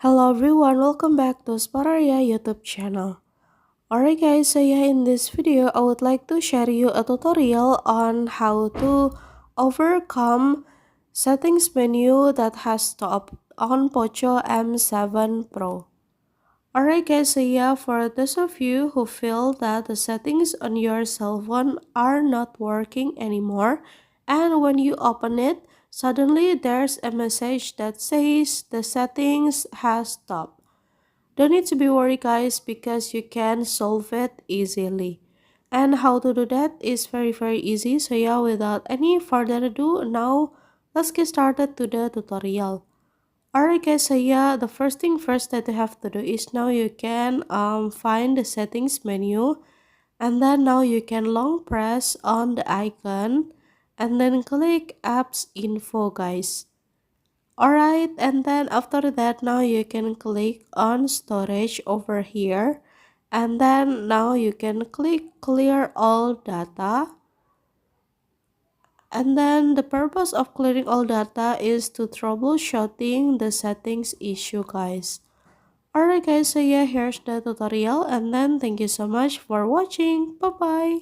Hello everyone, welcome back to Spararia YouTube channel. Alright guys, so yeah, in this video I would like to share you a tutorial on how to overcome settings menu that has stopped on Poco M7 Pro. Alright guys, so yeah, for those of you who feel that the settings on your cell phone are not working anymore, and when you open it, suddenly there's a message that says the settings has stopped. Don't need to be worried guys, because you can solve it easily. And how to do that is very easy. So yeah, without any further ado, now let's get started to the tutorial. Alright guys, so yeah, the first thing first that you have to do is now you can find the settings menu, and then now you can long press on the icon and then click apps info guys. Alright, and then after that now you can click on storage over here, and then now you can click clear all data. And then the purpose of clearing all data is to troubleshooting the settings issue guys. Alright guys, so yeah, here's the tutorial, and then thank you so much for watching. Bye bye.